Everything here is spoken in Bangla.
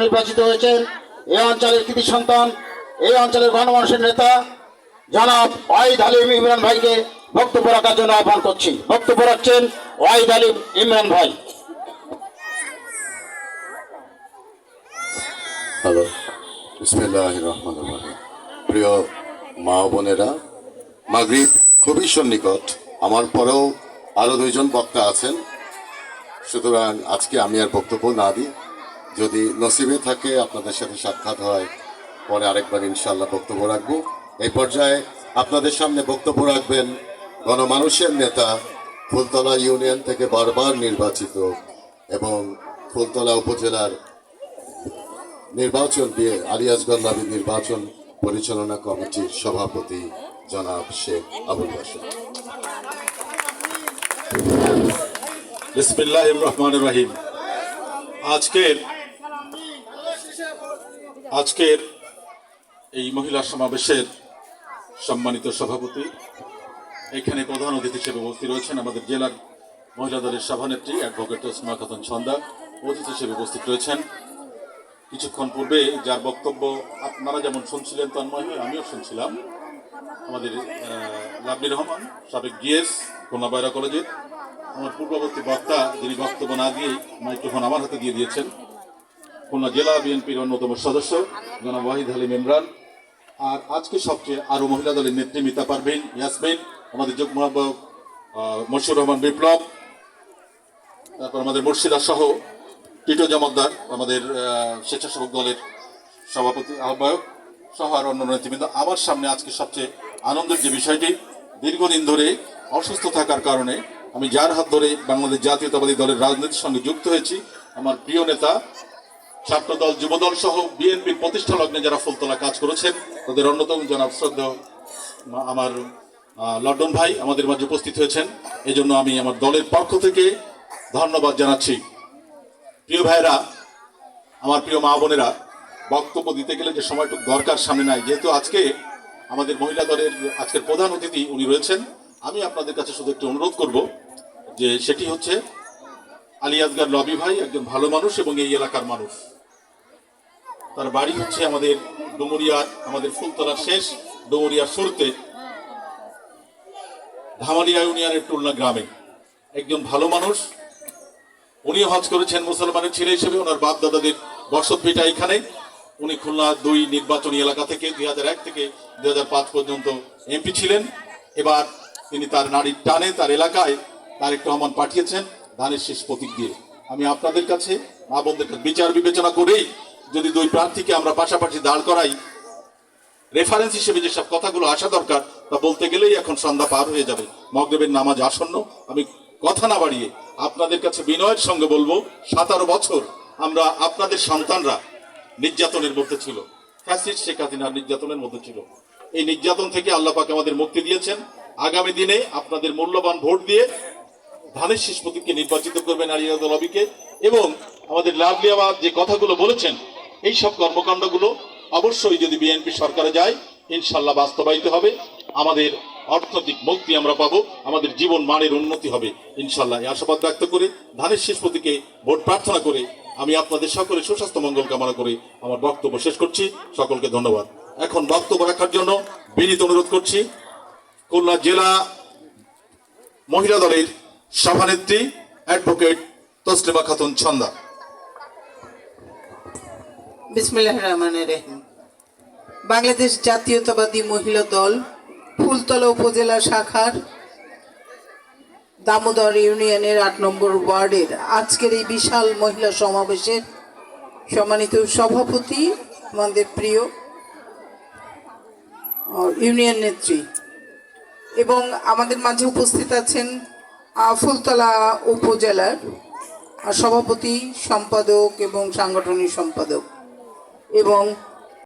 নির্বাচিত হয়েছেন এই অঞ্চলের কৃতি সন্তান, এই অঞ্চলের গণমানুষের নেতা জনাব ওয়াহিদ আলিম ইমরান ভাইকে বক্তব্য রাখার জন্য আহ্বান করছি। বক্তব্য রাখছেন ওয়াহিদ আলিম ইমরান ভাই। হ্যালো, বিসমিল্লাহির রহমানির রহিম। প্রিয় মা বোনেরা, মাগরিব খুবই সন্নিকট। আমার পরেও আরো দুইজন বক্তা আছেন, সুতরাং আজকে আমি আর বক্তব্য না দিই। যদি নসিবে থাকে আপনাদের সাথে সাক্ষাৎ হয়, পরে আরেকবার ইনশাআল্লাহ বক্তব্য রাখবো। এই পর্যায়ে আপনাদের সামনে বক্তব্য রাখবেন গণমানুষের নেতা, ফুলতলা ইউনিয়ন থেকে বারবার নির্বাচিত এবং ফুলতলা উপজেলার নির্বাচন দিয়ে আলিয়াজগঞ্জ লাবি নির্বাচন পরিচালনা কমিটির সভাপতি জনাব শেখ আবুল বাশার। বিসমিল্লাহির রহমানির রহিম। আজকের এই মহিলা সমাবেশের সম্মানিত সভাপতি, এখানে প্রধান অতিথি হিসেবে উপস্থিত রয়েছেন আমাদের জেলার মহিলা দলের সভানেত্রী অ্যাডভোকেট তসলিমা খাতুন ছন্দা, অতিথি হিসেবে উপস্থিত রয়েছেন। কিছুক্ষণ পূর্বে যার বক্তব্য আপনারা যেমন শুনছিলেন তন্ময় হয়ে আমিও শুনছিলাম, আমাদের লাভলি রহমান, সাবেক ডিএস খুলনা বাইরা কলেজের, আমার পূর্ববর্তী বক্তা যিনি বক্তব্য না দিয়েই মাইক্রোফোন আমার হাতে দিয়ে দিয়েছেন, খুলনা জেলা বিএনপির অন্যতম সদস্য জনাব ওয়াহিদ আলিম ইমরান। আর আজকে সবচেয়ে আরো মহিলা দলের নেত্রী মিতা পারভিন, ইয়াসমিন, আমাদের যুগ্ম আহ্বায়ক মশিউর রহমান বিপ্লব, তারপর আমাদের মুর্শিদা সহ টিটো জমাদ্দার, আমাদের স্বেচ্ছাসেবক দলের সভাপতি আহ্বায়ক সহ আর অন্য নেতৃবৃন্দ। আমার সামনে আজকে সবচেয়ে আনন্দের যে বিষয়টি, দীর্ঘদিন ধরে অসুস্থ থাকার কারণে আমি যার হাত ধরে বাংলাদেশ জাতীয়তাবাদী দলের রাজনীতির সঙ্গে যুক্ত হয়েছি, আমার প্রিয় নেতা, ছাত্রদল যুবদল সহ বিএনপির প্রতিষ্ঠা লগ্নে যারা ফুলতলা কাজ করেছেন, তাদের অন্যতম জনাব শ্রদ্ধেয় আমার লন্ডন ভাই আমাদের মাঝে উপস্থিত হয়েছেন। এই জন্য আমি আমার দলের পক্ষ থেকে ধন্যবাদ জানাচ্ছি। প্রিয় ভাইরা, আমার প্রিয় মা বোনেরা, বক্তব্য দিতে গেলে যে সময়টুকু দরকার সামনে নাই, যেহেতু আজকে আমাদের মহিলা দলের আজকের প্রধান অতিথি উনি রয়েছেন, আমি আপনাদের কাছে শুধু একটু অনুরোধ করব যে সেটি হচ্ছে আলিয়াজগঞ্জ লবি ভাই একজন ভালো মানুষ এবং এই এলাকার মানুষ। তার বাড়ি হচ্ছে আমাদের ডুমুরিয়ার, আমাদের ফুলতলার শেষ ডুমুরিয়ার শুরুতে ধামারিয়া ইউনিয়নের টুলনা গ্রামে একজন ভালো মানুষ। উনি হজ করেছেন মুসলমানের ছেলে হিসেবে, ওনার বাপ দাদাদের বর্ষপিটা এখানে। উনি খুলনা 2 নির্বাচনী এলাকা থেকে 2001 থেকে 2005 পর্যন্ত এমপি ছিলেন। এবার তিনি তার নারীর টানে তার এলাকায় তারেক রহমান পাঠিয়েছেন ধানের শীষ প্রতীক দিয়ে। আমি আপনাদের কাছে মা বোনদের কাছে বিচার বিবেচনা করেই যদি 2 প্রার্থীকে আমরা পাশাপাশি দাঁড় করাই, রেফারেন্স হিসেবে যেসব কথাগুলো আসা দরকার তা বলতে গেলেই এখন সন্ধ্যা পার হয়ে যাবে, মাগরিবের নামাজ আসন্ন। আমি কথা না বাড়িয়ে আপনাদের কাছে বিনয়ের সঙ্গে বলবো, 17 বছর আমরা আপনাদের সন্তানরা নির্যাতনের মধ্যে ছিল, ফ্যাসিস্ট শেখ হাসিনার নির্যাতনের মধ্যে ছিল। এই নির্যাতন থেকে আল্লাহ পাক আমাদের মুক্তি দিয়েছেন। আগামী দিনে আপনাদের মূল্যবান ভোট দিয়ে ধানের শীষ প্রতীককে নির্বাচিত করবেন আলিয়াজগঞ্জ লবিকে, এবং আমাদের লাভলি আবার যে কথাগুলো বলেছেন, এই সব কর্মকাণ্ডগুলো অবশ্যই যদি বিএনপি সরকারে যায় ইনশাল্লাহ বাস্তবায়িত হবে। আমাদের অর্থনৈতিক মুক্তি আমরা পাবো, আমাদের জীবন মানের উন্নতি হবে ইনশাল্লাহ। এই আশাবাদ ব্যক্ত করে ধানের শীষ প্রতীকে ভোট প্রার্থনা করে আমি আপনাদের সকলে সুস্বাস্থ্য মঙ্গল কামনা করে আমার বক্তব্য শেষ করছি। সকলকে ধন্যবাদ। এখন বক্তব্য রাখার জন্য বিনীত অনুরোধ করছি খুলনা জেলা মহিলা দলের সভানেত্রী অ্যাডভোকেট তসলিমা খাতুন ছন্দা। বিসমিল্লাহির রহমানির রহিম। বাংলাদেশ জাতীয়তাবাদী মহিলা দল ফুলতলা উপজেলা শাখার দামোদর ইউনিয়নের 8 নম্বর ওয়ার্ডের আজকের এই বিশাল মহিলা সমাবেশের সম্মানিত সভাপতি, আমাদের প্রিয় ইউনিয়ন নেত্রী, এবং আমাদের মাঝে উপস্থিত আছেন ফুলতলা উপজেলার সভাপতি, সম্পাদক এবং সাংগঠনিক সম্পাদক, এবং